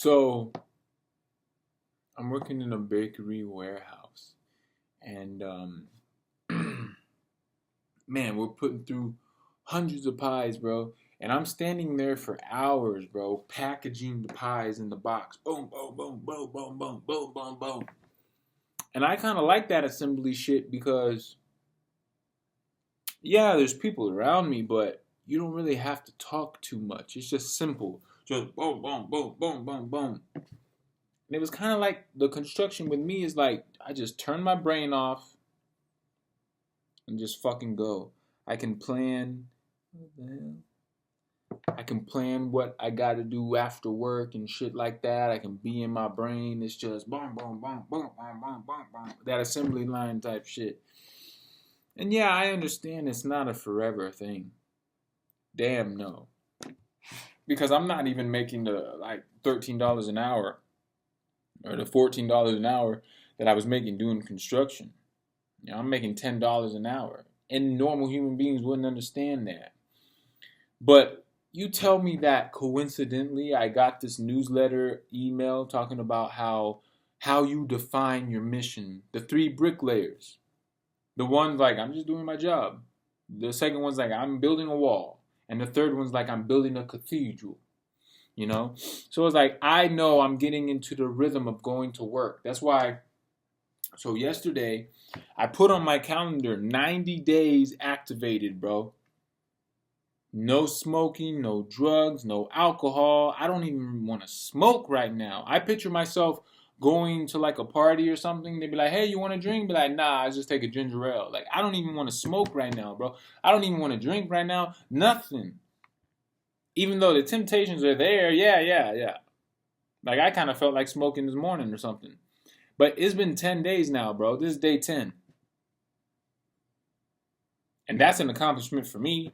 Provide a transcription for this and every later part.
So I'm working in a bakery warehouse, and man, we're putting through hundreds of pies, bro. And I'm standing there for hours, bro, packaging the pies in the box. Boom, boom, boom, boom, boom, boom, boom, boom, boom. And I kind of like that assembly shit because, yeah, there's people around me, but you don't really have to talk too much. It's just simple. Just boom, boom, boom, boom, boom, boom. And it was kind of like the construction with me is like I just turn my brain off and just fucking go. I can plan. What the hell? I can plan what I got to do after work and shit like that. I can be in my brain. It's just boom, boom, boom, boom, boom, boom, boom, boom. That assembly line type shit. And yeah, I understand it's not a forever thing. Damn no. Because I'm not even making the like $13 an hour or the $14 an hour that I was making doing construction. You know, I'm making $10 an hour. And normal human beings wouldn't understand that. But you tell me that coincidentally I got this newsletter email talking about how you define your mission. The three bricklayers. The one's like, I'm just doing my job. The second one's like, I'm building a wall. And the third one's like, I'm building a cathedral. You know? So it's like, I know I'm getting into the rhythm of going to work. That's why. So yesterday, I put on my calendar 90 days activated, bro. No smoking, no drugs, no alcohol. I don't even want to smoke right now. I picture myself going to like a party or something. They'd be like, hey, you want a drink? Be like, nah, I just take a ginger ale. Like, I don't even want to smoke right now, bro. I don't even want to drink right now. Nothing. Even though the temptations are there, yeah. Like, I kind of felt like smoking this morning or something. But it's been 10 days now, bro. This is day 10. And that's an accomplishment for me.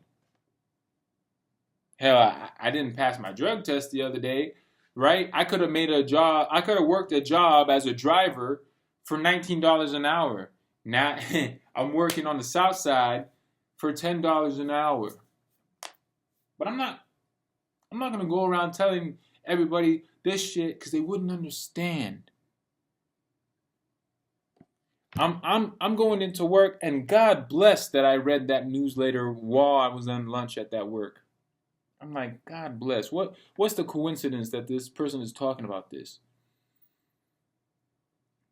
Hell, I didn't pass my drug test the other day, right? I could have made a job. I could have worked a job as a driver for $19 an hour. Now I'm working on the south side for $10 an hour. But I'm not gonna go around telling everybody this shit because they wouldn't understand. I'm going into work, and God bless that I read that newsletter while I was on lunch at that work. I'm like, God bless. What's the coincidence that this person is talking about this?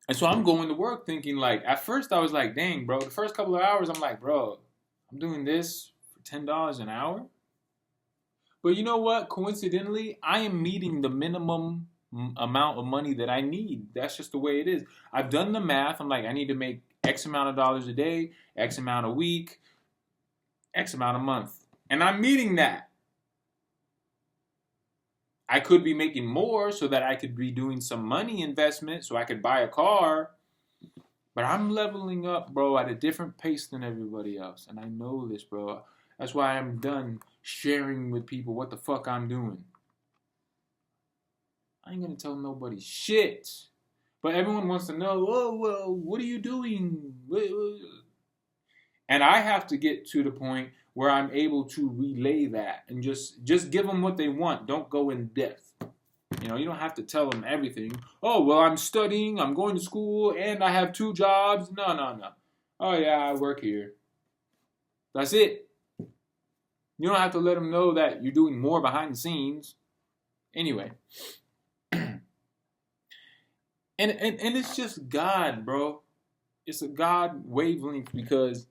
And so I'm going to work thinking like, at first I was like, dang, bro. The first couple of hours, I'm like, bro, I'm doing this for $10 an hour. But you know what? Coincidentally, I am meeting the minimum amount of money that I need. That's just the way it is. I've done the math. I'm like, I need to make X amount of dollars a day, X amount a week, X amount a month. And I'm meeting that. I could be making more so that I could be doing some money investment so I could buy a car. But I'm leveling up, bro, at a different pace than everybody else. And I know this, bro. That's why I'm done sharing with people what the fuck I'm doing. I ain't gonna tell nobody shit. But everyone wants to know, oh, well, what are you doing? And I have to get to the point where I'm able to relay that and just give them what they want. Don't go in depth. You know, you don't have to tell them everything. Oh, well, I'm studying, I'm going to school, and I have 2 jobs. No. Oh, yeah, I work here. That's it. You don't have to let them know that you're doing more behind the scenes. Anyway. and it's just God, bro. It's a God wavelength because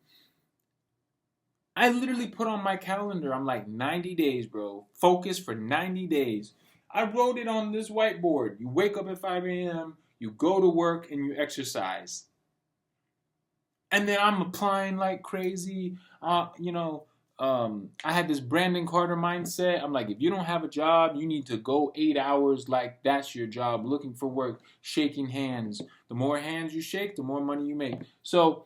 I literally put on my calendar, I'm like, 90 days, bro. Focus for 90 days. I wrote it on this whiteboard. You wake up at 5 a.m., you go to work, and you exercise. And then I'm applying like crazy. I had this Brandon Carter mindset. I'm like, if you don't have a job, you need to go 8 hours like that's your job, looking for work, shaking hands. The more hands you shake, the more money you make. So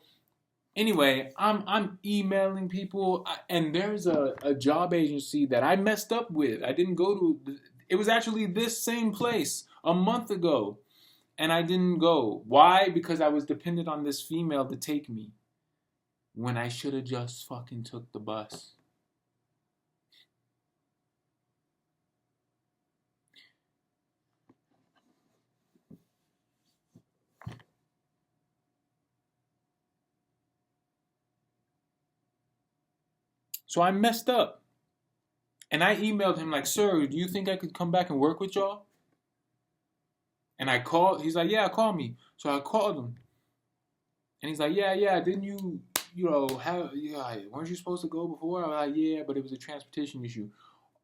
anyway, I'm emailing people, and there's a job agency that I messed up with. I didn't go to. It was actually this same place a month ago, and I didn't go. Why? Because I was dependent on this female to take me when I should have just fucking took the bus. So I messed up. And I emailed him like, sir, do you think I could come back and work with y'all? And I called. He's like, yeah, call me. So I called him. And he's like, yeah, didn't you, weren't you supposed to go before? I was like, yeah, but it was a transportation issue.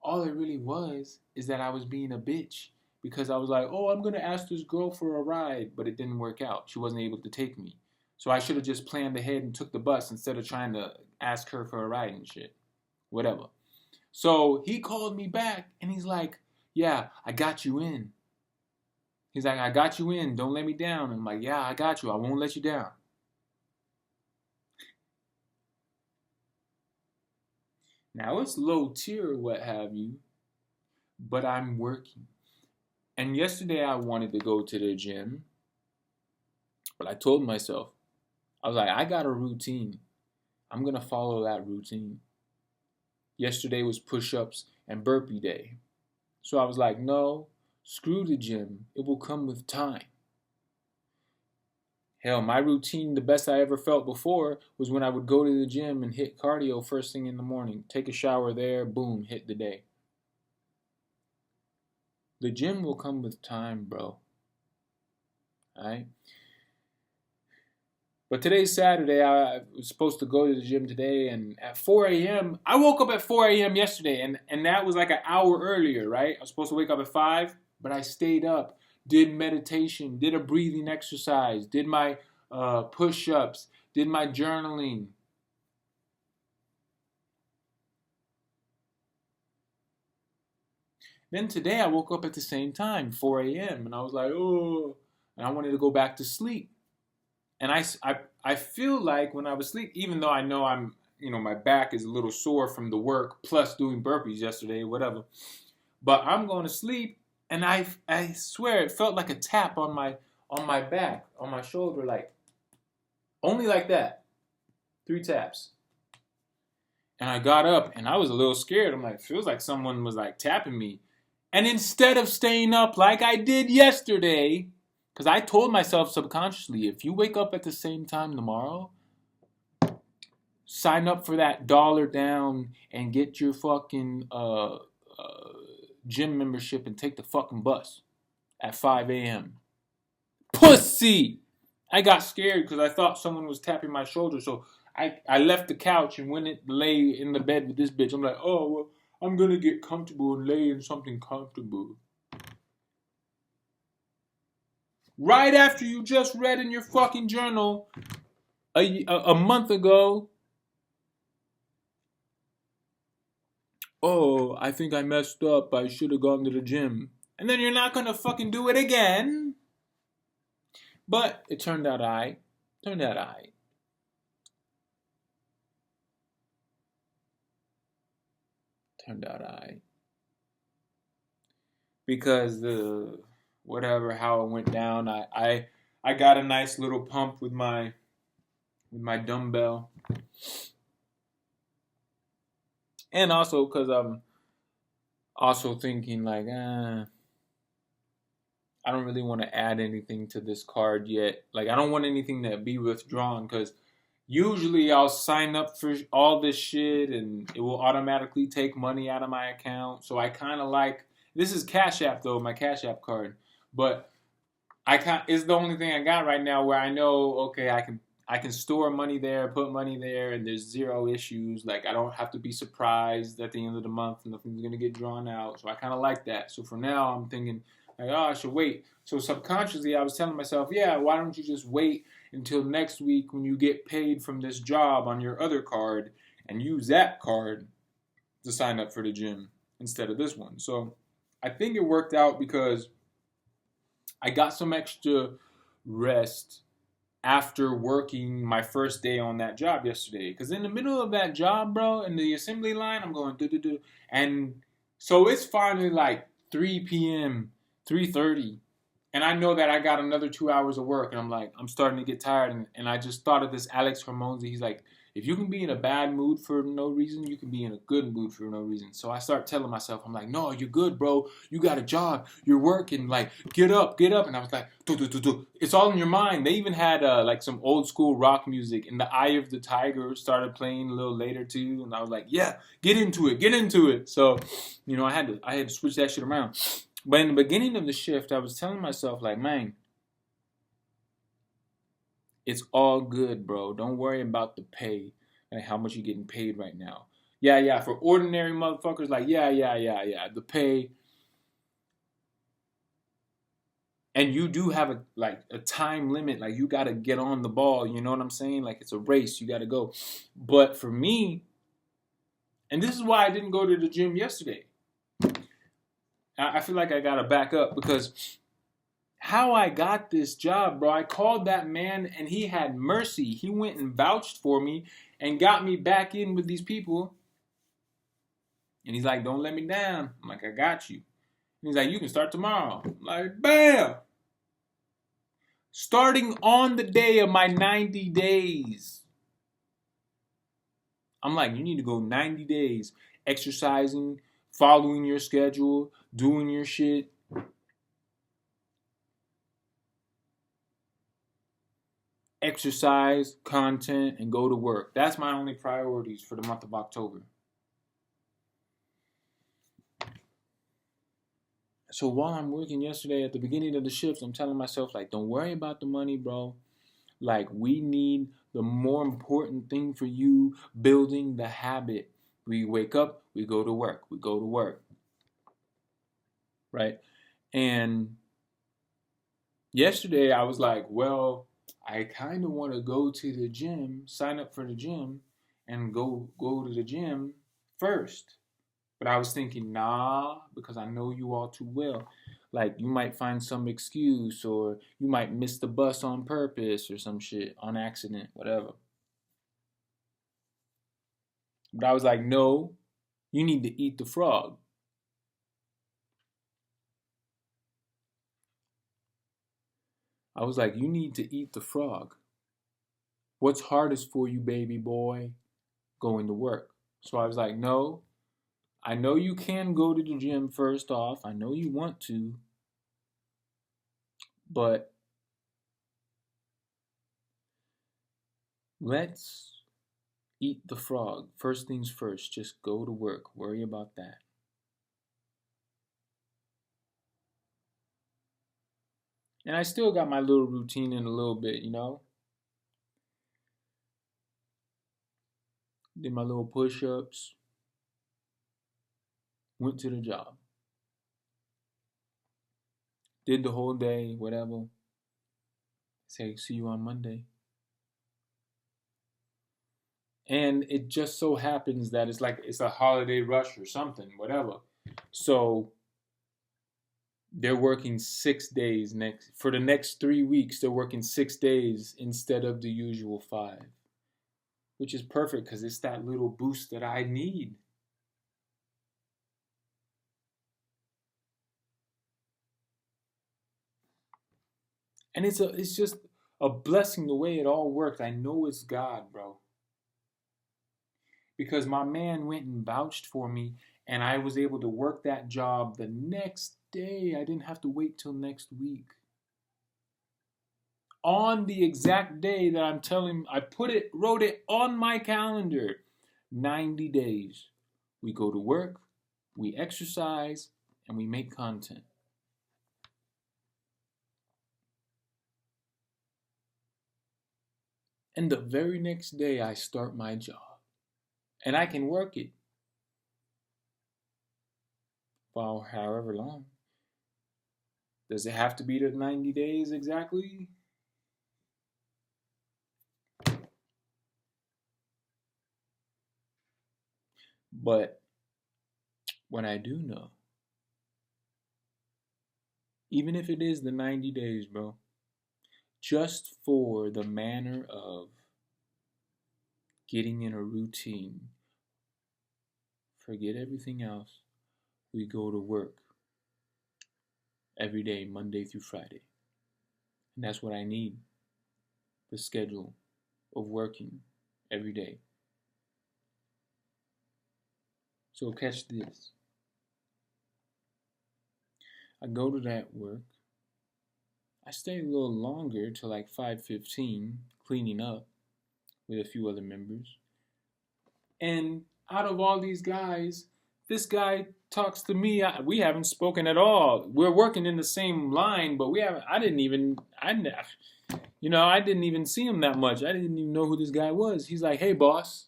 All it really was is that I was being a bitch because I was like, oh, I'm going to ask this girl for a ride, but it didn't work out. She wasn't able to take me. So I should have just planned ahead and took the bus instead of trying to ask her for a ride and shit. Whatever. So he called me back and he's like, yeah, I got you in. He's like, I got you in. Don't let me down. I'm like, yeah, I got you. I won't let you down. Now it's low tier, what have you, but I'm working. And yesterday I wanted to go to the gym, but I told myself, I was like, I got a routine. I'm going to follow that routine. Yesterday was push-ups and burpee day. So I was like, no, screw the gym. It will come with time. Hell, my routine, the best I ever felt before, was when I would go to the gym and hit cardio first thing in the morning. Take a shower there, boom, hit the day. The gym will come with time, bro. Alright? But today's Saturday. I was supposed to go to the gym today, and at 4 a.m., I woke up at 4 a.m. yesterday, and that was like an hour earlier, right? I was supposed to wake up at 5, but I stayed up, did meditation, did a breathing exercise, did my push-ups, did my journaling. Then today I woke up at the same time, 4 a.m., and I was like, oh, and I wanted to go back to sleep. And I feel like when I was asleep, even though I know my back is a little sore from the work, plus doing burpees yesterday, whatever. But I'm going to sleep, and I swear it felt like a tap on my back, on my shoulder, like, only like that. 3 taps. And I got up, and I was a little scared. I'm like, it feels like someone was like tapping me. And instead of staying up like I did yesterday, because I told myself subconsciously, if you wake up at the same time tomorrow, sign up for that $1 down and get your fucking gym membership and take the fucking bus at 5 a.m. Pussy! I got scared because I thought someone was tapping my shoulder, so I left the couch and went and lay in the bed with this bitch. I'm like, oh, well, I'm going to get comfortable and lay in something comfortable. Right after you just read in your fucking journal a month ago, oh, I think I messed up. I should have gone to the gym. And then you're not going to fucking do it again. But it turned out I. Because how it went down, I got a nice little pump with my dumbbell. And also because I'm also thinking like, I don't really want to add anything to this card yet. Like, I don't want anything to be withdrawn because usually I'll sign up for all this shit and it will automatically take money out of my account. So I kind of like, this is Cash App though, my Cash App card. But it's the only thing I got right now where I know, okay, I can store money there, put money there, and there's zero issues. Like, I don't have to be surprised at the end of the month. Nothing's going to get drawn out. So I kind of like that. So for now, I'm thinking, like, oh, I should wait. So subconsciously, I was telling myself, yeah, why don't you just wait until next week when you get paid from this job on your other card and use that card to sign up for the gym instead of this one. So I think it worked out because I got some extra rest after working my first day on that job yesterday. Because in the middle of that job, bro, in the assembly line, I'm going do-do-do. And so it's finally like 3 p.m., 3:30. And I know that I got another 2 hours of work. And I'm like, I'm starting to get tired. And I just thought of this Alex Hormozi. He's like, If you can be in a bad mood for no reason, you can be in a good mood for no reason. So I start telling myself, I'm like, no, you're good, bro. You got a job. You're working. Like, get up, get up. And I was like, do, do, do, do. It's all in your mind. They even had like some old school rock music, and the Eye of the Tiger started playing a little later too. And I was like, yeah, get into it, get into it. So, I had to switch that shit around. But in the beginning of the shift, I was telling myself, like, man, it's all good, bro. Don't worry about the pay and how much you're getting paid right now. Yeah. For ordinary motherfuckers, like, yeah. The pay. And you do have a time limit. Like, you got to get on the ball. You know what I'm saying? Like, it's a race. You got to go. But for me, and this is why I didn't go to the gym yesterday. I feel like I got to back up because how I got this job, bro, I called that man and he had mercy. He went and vouched for me and got me back in with these people. And he's like, don't let me down. I'm like, I got you. And he's like, you can start tomorrow. I'm like, bam! Starting on the day of my 90 days. I'm like, you need to go 90 days exercising, following your schedule, doing your shit. Exercise, content, and go to work. That's my only priorities for the month of October. So while I'm working yesterday at the beginning of the shift, I'm telling myself, like, don't worry about the money, bro. Like, we need the more important thing for you, building the habit. We wake up, we go to work. We go to work. Right? And yesterday I was like, well, I kind of want to go to the gym, sign up for the gym, and go to the gym first. But I was thinking, nah, because I know you all too well. Like, you might find some excuse, or you might miss the bus on purpose or some shit, on accident, whatever. But I was like, no, you need to eat the frog. I was like, you need to eat the frog. What's hardest for you, baby boy? Going to work. So I was like, no, I know you can go to the gym first off. I know you want to. But let's eat the frog. First things first. Just go to work. Worry about that. And I still got my little routine in a little bit, Did my little push-ups. Went to the job. Did the whole day, whatever. Say, see you on Monday. And it just so happens that it's a holiday rush or something, whatever. So they're working 6 days for the next 3 weeks. They're working 6 days instead of the usual 5, which is perfect because it's that little boost that I need. And it's just a blessing the way it all worked. I know it's God, bro. Because my man went and vouched for me, and I was able to work that job the next day. I didn't have to wait till next week. On the exact day that I'm telling, wrote it on my calendar. 90 days. We go to work, we exercise, and we make content. And the very next day, I start my job. And I can work it for however long. Does it have to be the 90 days exactly? But what I do know, even if it is the 90 days, bro, just for the manner of getting in a routine, forget everything else, we go to work every day, Monday through Friday. And that's what I need, the schedule of working every day. So catch this. I go to that work. I stay a little longer till like 5:15, cleaning up with a few other members. And out of all these guys, this guy talks to me. We haven't spoken at all. We're working in the same line, but we haven't. I didn't even. I didn't even see him that much. I didn't even know who this guy was. He's like, "Hey, boss."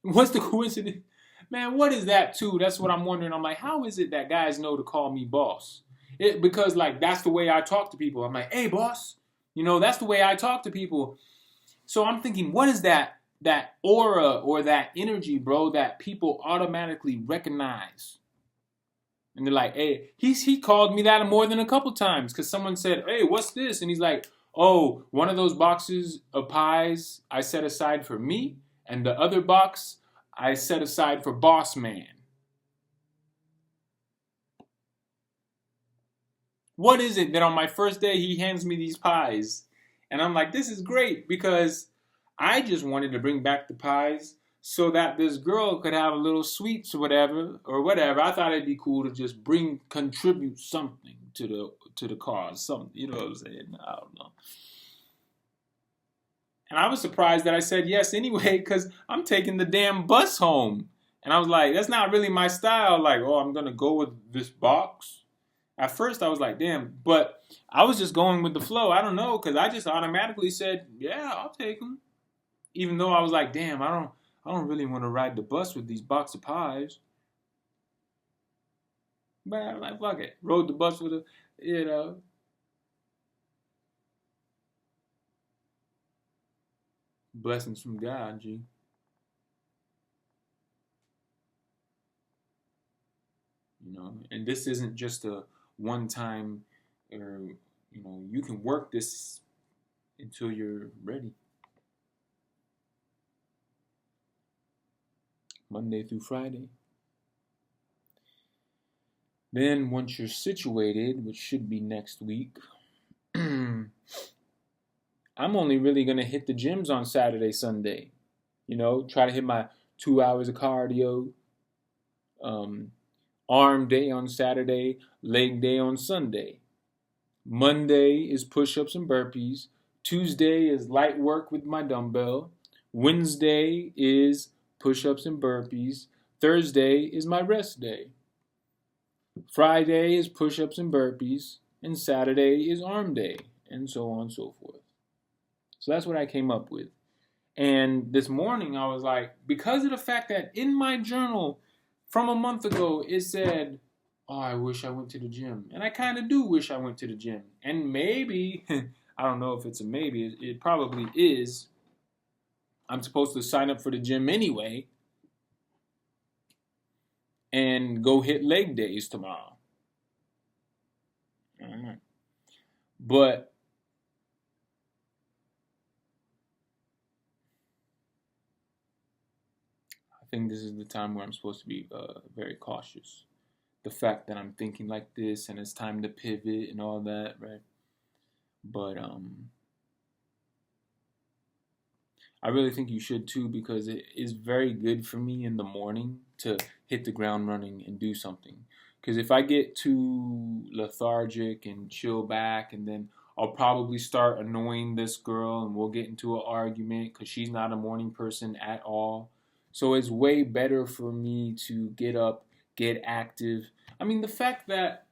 What's the coincidence? Man, what is that too? That's what I'm wondering. I'm like, how is it that guys know to call me boss? Because like that's the way I talk to people. I'm like, hey, boss. That's the way I talk to people. So I'm thinking, what is that aura or that energy, bro, that people automatically recognize? And they're like, hey, he called me that more than a couple times because someone said, hey, what's this? And he's like, oh, one of those boxes of pies I set aside for me, and the other box I set aside for boss man. What is it that on my first day he hands me these pies? And I'm like, this is great because I just wanted to bring back the pies so that this girl could have a little sweets or whatever. I thought it'd be cool to just contribute something to the cause, something, you know what I'm saying? I don't know. And I was surprised that I said yes anyway because I'm taking the damn bus home. And I was like, that's not really my style. Like, oh, I'm going to go with this box. At first I was like, damn, but I was just going with the flow. I don't know, because I just automatically said, yeah, I'll take them. Even though I was like, damn, I don't really want to ride the bus with these box of pies. But I'm like, fuck it. Rode the bus with a, blessings from God, G. And this isn't just a one time, or you can work this until you're ready. Monday through Friday. Then once you're situated, which should be next week, I'm only really going to hit the gyms on Saturday, Sunday. Try to hit my 2 hours of cardio. Arm day on Saturday, leg day on Sunday. Monday is push-ups and burpees. Tuesday is light work with my dumbbell. Wednesday is push-ups and burpees. Thursday is my rest day. Friday is push-ups and burpees. And Saturday is arm day. And so on and so forth. So that's what I came up with. And this morning I was like, because of the fact that in my journal from a month ago it said, oh, I wish I went to the gym. And I kind of do wish I went to the gym. And maybe, I don't know if it's a maybe, it probably is. I'm supposed to sign up for the gym anyway and go hit leg days tomorrow. But I think this is the time where I'm supposed to be very cautious. The fact that I'm thinking like this and it's time to pivot and all that, right? But I really think you should too, because it is very good for me in the morning to hit the ground running and do something. Because if I get too lethargic and chill back, and then I'll probably start annoying this girl and we'll get into an argument because she's not a morning person at all. So it's way better for me to get up, get active. I mean, the fact that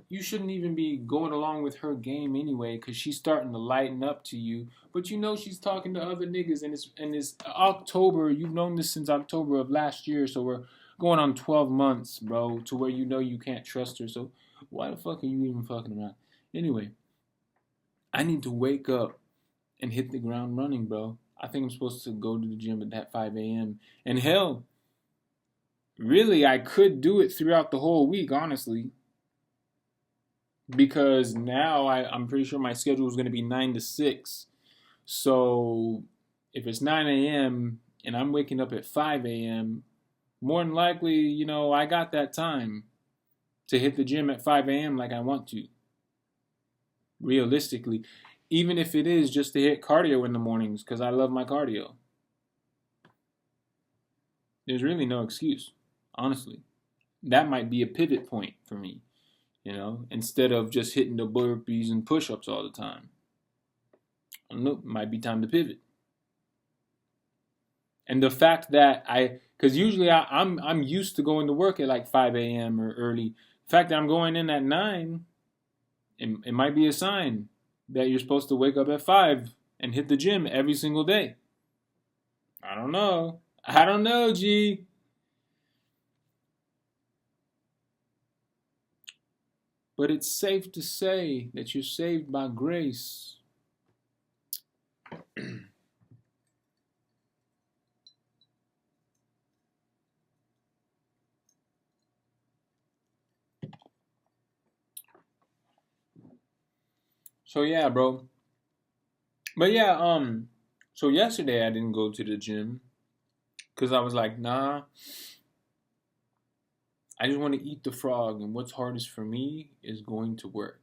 you shouldn't even be going along with her game anyway, because she's starting to lighten up to you. But she's talking to other niggas, and it's October. You've known this since October of last year, so we're going on 12 months, bro, to where you can't trust her. So why the fuck are you even fucking around? Anyway, I need to wake up and hit the ground running, bro. I think I'm supposed to go to the gym at that 5 a.m. And hell, really, I could do it throughout the whole week, honestly. Because now I'm pretty sure my schedule is going to be 9 to 6. So if it's 9 a.m. and I'm waking up at 5 a.m., more than likely, I got that time to hit the gym at 5 a.m. like I want to. Realistically. Even if it is just to hit cardio in the mornings, because I love my cardio. There's really no excuse. Honestly, that might be a pivot point for me. Instead of just hitting the burpees and push-ups all the time. I don't know, it might be time to pivot. And the fact that because usually I'm used to going to work at like 5 a.m. or early. The fact that I'm going in at 9, it might be a sign that you're supposed to wake up at 5 and hit the gym every single day. I don't know. I don't know, G. But it's safe to say that you're saved by grace. So yeah, bro. But yeah, so yesterday I didn't go to the gym because I was like, nah, I just want to eat the frog, and what's hardest for me is going to work.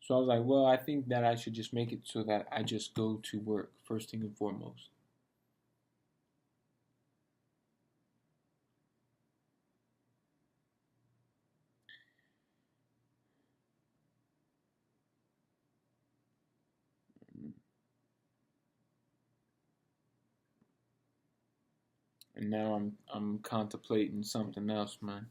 So I was like, well, I think that I should just make it so that I just go to work first thing and foremost. And now I'm contemplating something else, man.